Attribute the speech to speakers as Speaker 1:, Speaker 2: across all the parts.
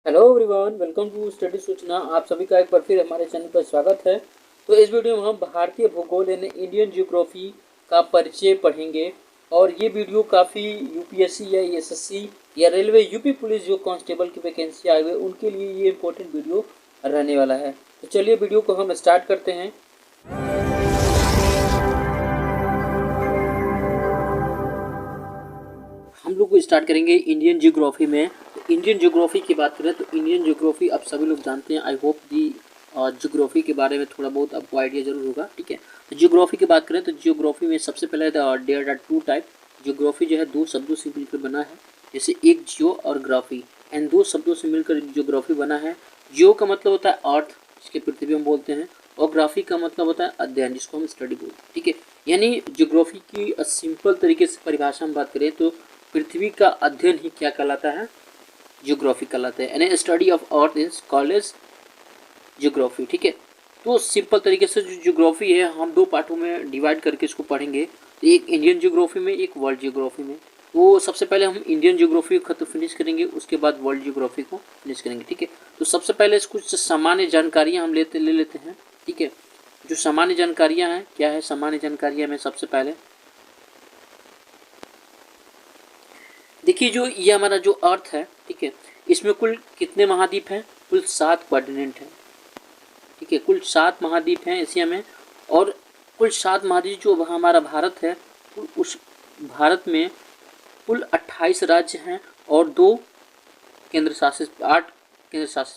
Speaker 1: Hello everyone, welcome to study Suchna. आप सभी का एक बार फिर हमारे चैनल पर स्वागत है। तो इस वीडियो में हम भारतीय भूगोल यानी इंडियन ज्योग्राफी का परिचय पढ़ेंगे। और ये वीडियो काफ़ी यूपीएससी या एसएससी या रेलवे यूपी पुलिस जो कांस्टेबल की वैकेंसी आई हुई है उनके लिए ये इंपॉर्टेंट वीडियो रहने वाला है। तो चलिए वीडियो को हम स्टार्ट करते हैं। हम लोग स्टार्ट करेंगे इंडियन ज्योग्राफी में। तो इंडियन ज्योग्राफी की बात करें तो इंडियन ज्योग्राफी आप सभी लोग जानते हैं। आई होप दी ज्योग्राफी के बारे में थोड़ा बहुत आपको आइडिया जरूर होगा। ठीक है, तो ज्योग्राफी की बात करें तो ज्योग्राफी में सबसे पहले there are two type. Geography जो है दो शब्दों से मिलकर बना है, जैसे एक जियो और ग्राफी, एंड दो शब्दों से मिलकर ज्योग्राफी बना है। जियो का मतलब होता है अर्थ, जिसके पृथ्वी हम बोलते हैं, और ग्राफी का मतलब होता है अध्ययन, जिसको हम स्टडी बोलते हैं। ठीक है, यानी ज्योग्राफी की सिंपल तरीके से परिभाषा हम बात करें तो पृथ्वी का अध्ययन ही क्या कहलाता है, ज्योग्राफी कहलाता है। यानी study of earth is called as geography. ठीक है, तो सिंपल तरीके से जो ज्योग्राफी है हम दो पार्टों में डिवाइड करके इसको पढ़ेंगे, एक इंडियन ज्योग्राफी में, एक वर्ल्ड ज्योग्राफी में। तो सबसे पहले हम इंडियन ज्योग्राफी को खत्म फिनिश करेंगे, उसके बाद वर्ल्ड ज्योग्राफी को फिनिश करेंगे। ठीक है, तो सबसे पहले कुछ सामान्य जानकारियाँ हम ले लेते हैं। ठीक है, जो सामान्य जानकारियाँ हैं, क्या है सामान्य जानकारियाँ में सबसे पहले देखिए, जो ये हमारा जो अर्थ है, ठीक है, इसमें कुल कितने महाद्वीप हैं? कुल 7 कॉर्डिनेंट हैं। ठीक है, कुल 7 महाद्वीप हैं एशिया में। और कुल 7 महाद्वीप जो हमारा भारत है, उस भारत में कुल 28 राज्य हैं और 8 केंद्र शासित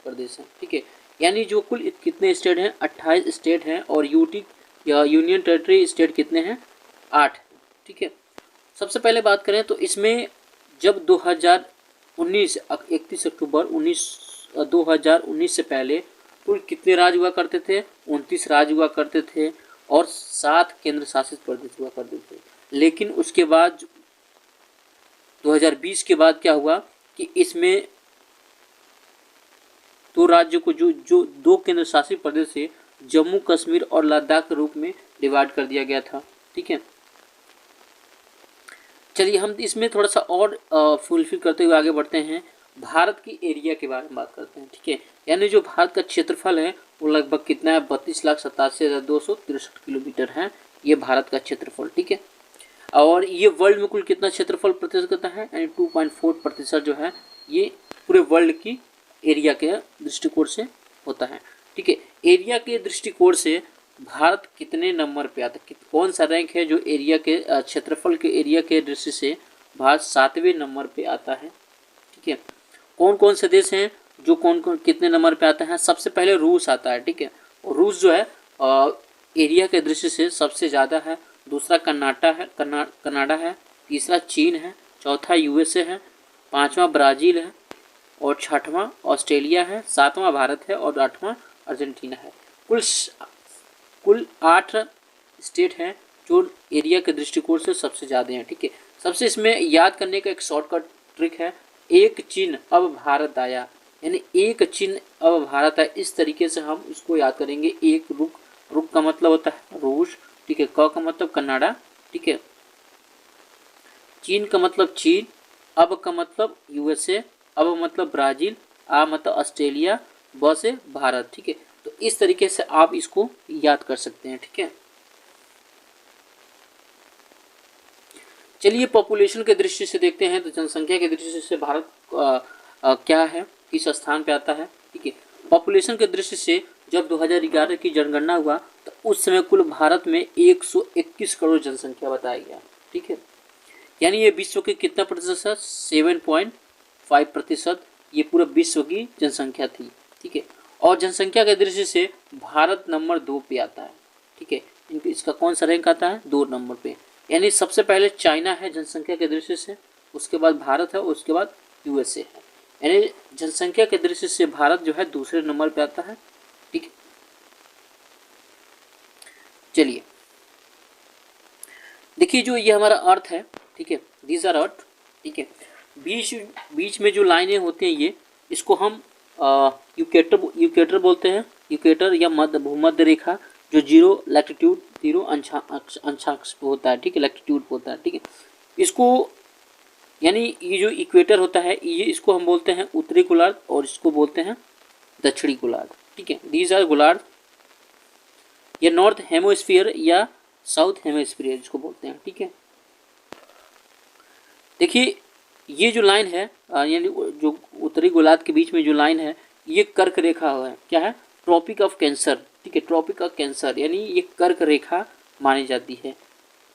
Speaker 1: प्रदेश हैं। ठीक है, यानी जो कुल कितने स्टेट हैं? 28 स्टेट हैं। और यूनियन टेरिटरी स्टेट कितने हैं? 8। ठीक है, सबसे पहले बात करें तो इसमें जब 2019 31 अक्टूबर 2019 से पहले कुल कितने राज्य हुआ करते थे? 29 राज्य हुआ करते थे और 7 केंद्र शासित प्रदेश हुआ करते थे। लेकिन उसके बाद 2020 के बाद क्या हुआ कि इसमें दो राज्यों को जो दो केंद्र शासित प्रदेश से जम्मू कश्मीर और लद्दाख के रूप में डिवाइड कर दिया गया था। ठीक है, चलिए हम इसमें थोड़ा सा और फुलफिल करते हुए आगे बढ़ते हैं। भारत की एरिया के बारे में बात करते हैं। ठीक है, यानी जो भारत का क्षेत्रफल है वो लगभग कितना है? 32,87,263 किलोमीटर है ये भारत का क्षेत्रफल। ठीक है, और ये वर्ल्ड में कुल कितना क्षेत्रफल प्रतिशत करता है? यानी 2.4% जो है ये पूरे वर्ल्ड की एरिया के दृष्टिकोण से होता है। ठीक है, एरिया के दृष्टिकोण से भारत कितने नंबर पे आता है? कौन सा रैंक है जो एरिया के क्षेत्रफल के एरिया के दृष्टि से भारत 7वें नंबर पे आता है? ठीक है, कौन कौन से देश हैं जो कौन कौन कितने नंबर पे आता है? सबसे पहले रूस आता है। ठीक है, और रूस जो है एरिया के दृष्टि से सबसे ज़्यादा है। दूसरा कनाडा है। तीसरा चीन है। चौथा यूएसए है। पाँचवा ब्राज़ील है और छठवां ऑस्ट्रेलिया है। सातवां भारत है और आठवां अर्जेंटीना है। कुल 8 स्टेट हैं जो एरिया के दृष्टिकोण से सबसे ज़्यादा हैं। ठीक है, सबसे इसमें याद करने का एक शॉर्टकट ट्रिक है, एक चीन अब भारत आया। यानी एक चीन अब भारत आया, इस तरीके से हम इसको याद करेंगे। एक रुक का मतलब होता है रूस। ठीक है, क का मतलब कनाडा। ठीक है, चीन का मतलब चीन, अब का मतलब यूएसए, अब मतलब ब्राज़ील, आ मतलब ऑस्ट्रेलिया, ब से भारत। ठीक है, तो इस तरीके से आप इसको याद कर सकते हैं। ठीक है, चलिए पॉपुलेशन के दृष्टि से देखते हैं। तो जनसंख्या के दृष्टि से भारत क्या है, किस स्थान पे आता है? ठीक है, पॉपुलेशन के दृष्टि से जब 2011 की जनगणना हुआ तो उस समय कुल भारत में 121 करोड़ जनसंख्या बताया गया। ठीक है, यानी ये विश्व के कितना प्रतिशत है? 7.5% ये पूरा विश्व की जनसंख्या थी। ठीक है, और जनसंख्या के दृष्टि से भारत नंबर 2 पे आता है। ठीक है, इसका कौन सा रैंक आता है? 2 नंबर पे। यानी सबसे पहले चाइना है जनसंख्या के दृष्टि से, उसके बाद भारत है, उसके बाद यूएसए है। यानी जनसंख्या के दृष्टि से भारत जो है दूसरे नंबर पे आता है। ठीक है, चलिए देखिए जो ये हमारा अर्थ है। ठीक है, दीज आर अर्थ। ठीक है, बीच में जो लाइनें होती हैं ये, इसको हम यूकेटर बोलते हैं। यूकेटर या भूमध्य रेखा जो 0 लैटिट्यूड 0 अंशांश पे होता है। ठीक है, लैटिट्यूड पे होता है। ठीक है, इसको यानी ये जो इक्वेटर होता है ये इसको हम बोलते हैं उत्तरी गोलार्ध और इसको बोलते हैं दक्षिणी गोलार्ध। ठीक है, दीज आर गोलार्ध, या नॉर्थ हेमोस्फीयर या साउथ हेमोस्फीयर जिसको बोलते हैं। ठीक है, देखिए ये जो लाइन है यानी जो उत्तरी गोलार्ध के बीच में जो लाइन है ये कर्क रेखा है। क्या है? Tropic of cancer. ठीक है, ट्रॉपिक ऑफ कैंसर यानी ये कर्क रेखा मानी जाती है।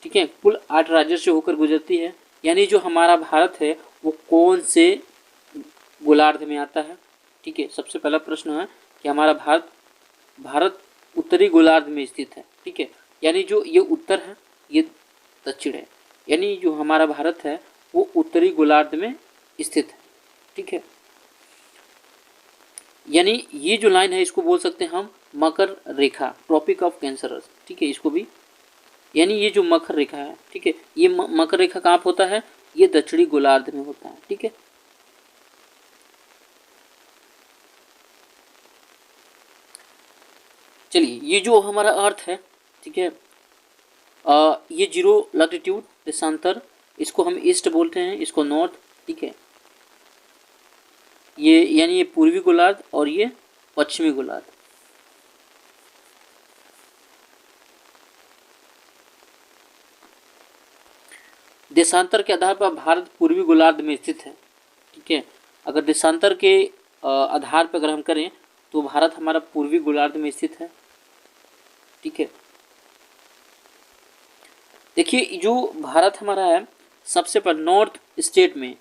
Speaker 1: ठीक है, कुल 8 राज्यों से होकर गुजरती है। यानी जो हमारा भारत है वो कौन से गोलार्ध में आता है? ठीक है, सबसे पहला प्रश्न है कि हमारा भारत उत्तरी गोलार्ध में स्थित है। ठीक है, यानी जो ये उत्तर है ये दक्षिण है, यानी जो हमारा भारत है वो उत्तरी गोलार्ध में स्थित है। ठीक है, यानी ये जो लाइन है इसको बोल सकते हैं हम मकर रेखा, ट्रॉपिक ऑफ कैंसर। ठीक है, इसको भी, यानी ये जो मकर रेखा है, ठीक है, ये मकर रेखा कहाँ पर होता है? ये दक्षिणी गोलार्ध में होता है। ठीक है, चलिए ये जो हमारा अर्थ है, ठीक है, ये 0 लैटिट्यूड देशांतर, इसको हम ईस्ट बोलते हैं, इसको नॉर्थ। ठीक है, ये यानी ये पूर्वी गोलार्ध और ये पश्चिमी गोलार्ध। देशांतर के आधार पर भारत पूर्वी गोलार्ध में स्थित है। ठीक है, अगर देशांतर के आधार पर अगर हम करें तो भारत हमारा पूर्वी गोलार्ध में स्थित है। ठीक है, देखिए जो भारत हमारा है सबसे पर नॉर्थ स्टेट में,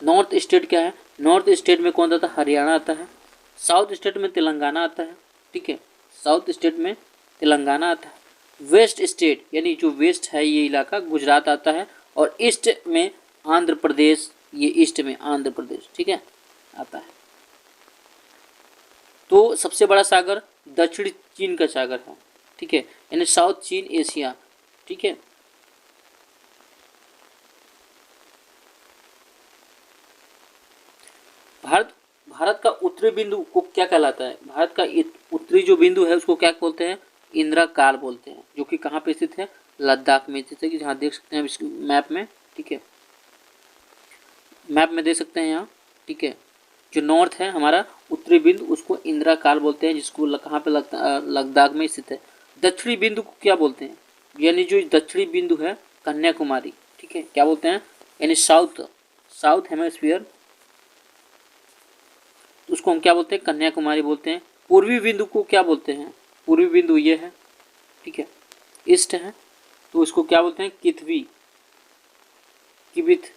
Speaker 1: नॉर्थ स्टेट क्या है? नॉर्थ स्टेट में कौन आता है? हरियाणा आता है। साउथ स्टेट में तेलंगाना आता है। ठीक है, साउथ स्टेट में तेलंगाना आता है। वेस्ट स्टेट यानी जो वेस्ट है ये इलाका गुजरात आता है, और ईस्ट में आंध्र प्रदेश, ये ईस्ट में आंध्र प्रदेश, ठीक है, आता है। तो सबसे बड़ा सागर दक्षिणी चीन का सागर है। ठीक है, यानी साउथ चीन एशिया। ठीक है, भारत का उत्तरी बिंदु को क्या कहलाता है? भारत का उत्तरी जो बिंदु है उसको क्या बोलते हैं? इंदिरा काल बोलते हैं, जो कि कहाँ पे स्थित है? लद्दाख में स्थित है, कि जहाँ देख सकते हैं इस मैप में। ठीक है, मैप में देख सकते हैं यहाँ। ठीक है, जो नॉर्थ है हमारा उत्तरी बिंदु उसको इंदिरा काल बोलते हैं, जिसको कहाँ पे लद्दाख में स्थित है। दक्षिणी बिंदु को क्या बोलते हैं? यानी जो दक्षिणी बिंदु है कन्याकुमारी। ठीक है, क्या बोलते हैं? यानी साउथ हेमिस्फीयर, उसको हम क्या बोलते हैं? कन्याकुमारी बोलते हैं। पूर्वी बिंदु को क्या बोलते हैं? पूर्वी बिंदु ये है, ठीक है, ईस्ट है, तो इसको क्या बोलते हैं? किबिथ।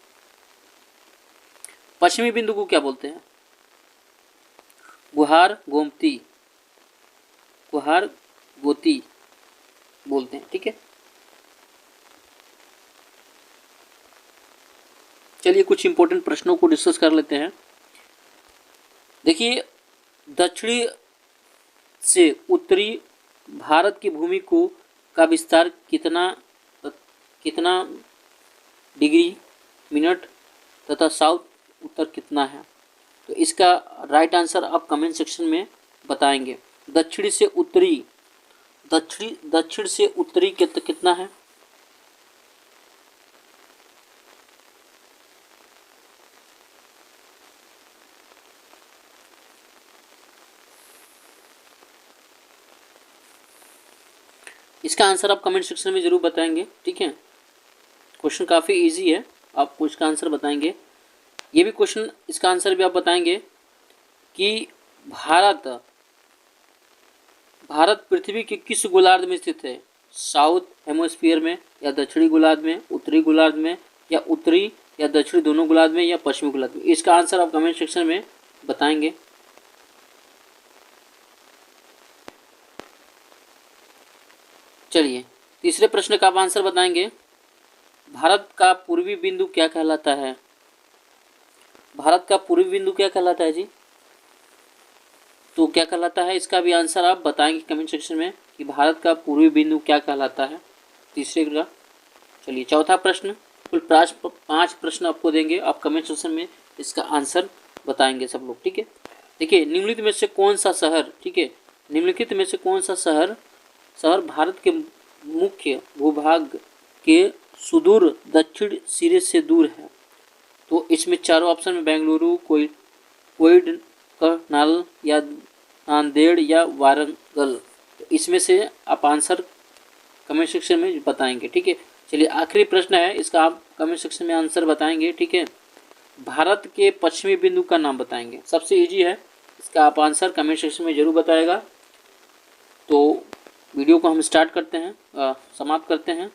Speaker 1: पश्चिमी बिंदु को क्या बोलते हैं? गुहार गोती बोलते हैं। ठीक है, चलिए कुछ इंपॉर्टेंट प्रश्नों को डिस्कस कर लेते हैं। देखिए, दक्षिणी से उत्तरी भारत की भूमि को का विस्तार कितना डिग्री मिनट तथा साउथ उत्तर कितना है? तो इसका राइट आंसर आप कमेंट सेक्शन में बताएंगे। दक्षिण से उत्तरी कितना है? इसका आंसर आप कमेंट सेक्शन में ज़रूर बताएंगे। ठीक है, क्वेश्चन काफ़ी इजी है, आपको इसका आंसर बताएंगे। ये भी क्वेश्चन, इसका आंसर भी आप बताएंगे कि भारत पृथ्वी के किस गोलार्ध में स्थित है? साउथ हेमिस्फीयर में, या दक्षिणी गोलार्ध में, उत्तरी गोलार्ध में, या उत्तरी या दक्षिणी दोनों गोलार्ध में, या पश्चिमी गोलार्ध में? इसका आंसर आप कमेंट सेक्शन में बताएंगे। चलिए तीसरे प्रश्न का आप आंसर बताएंगे। भारत का पूर्वी बिंदु क्या कहलाता है? भारत का पूर्वी बिंदु क्या कहलाता है जी? तो क्या कहलाता है, इसका भी आंसर आप बताएंगे कमेंट सेक्शन में कि भारत का पूर्वी बिंदु क्या कहलाता है, तीसरे का। चलिए चौथा प्रश्न, कुल 5 प्रश्न आपको देंगे, आप कमेंट सेक्शन में इसका आंसर बताएंगे सब लोग। ठीक है, देखिए निम्नलिखित में से कौन सा शहर, ठीक है, निम्नलिखित में से कौन सा शहर भारत के मुख्य भूभाग के सुदूर दक्षिण सिरे से दूर है? तो इसमें चारों ऑप्शन में बेंगलुरु, कोइडकनाल या नांदेड़ या वारंगल, तो इसमें से आप आंसर कमेंट सेक्शन में बताएंगे। ठीक है, चलिए आखिरी प्रश्न है, इसका आप कमेंट सेक्शन में आंसर बताएंगे। ठीक है, भारत के पश्चिमी बिंदु का नाम बताएंगे। सबसे इजी है, इसका आप आंसर कमेंट सेक्शन में जरूर बताएगा। तो वीडियो को हम स्टार्ट करते हैं, समाप्त करते हैं।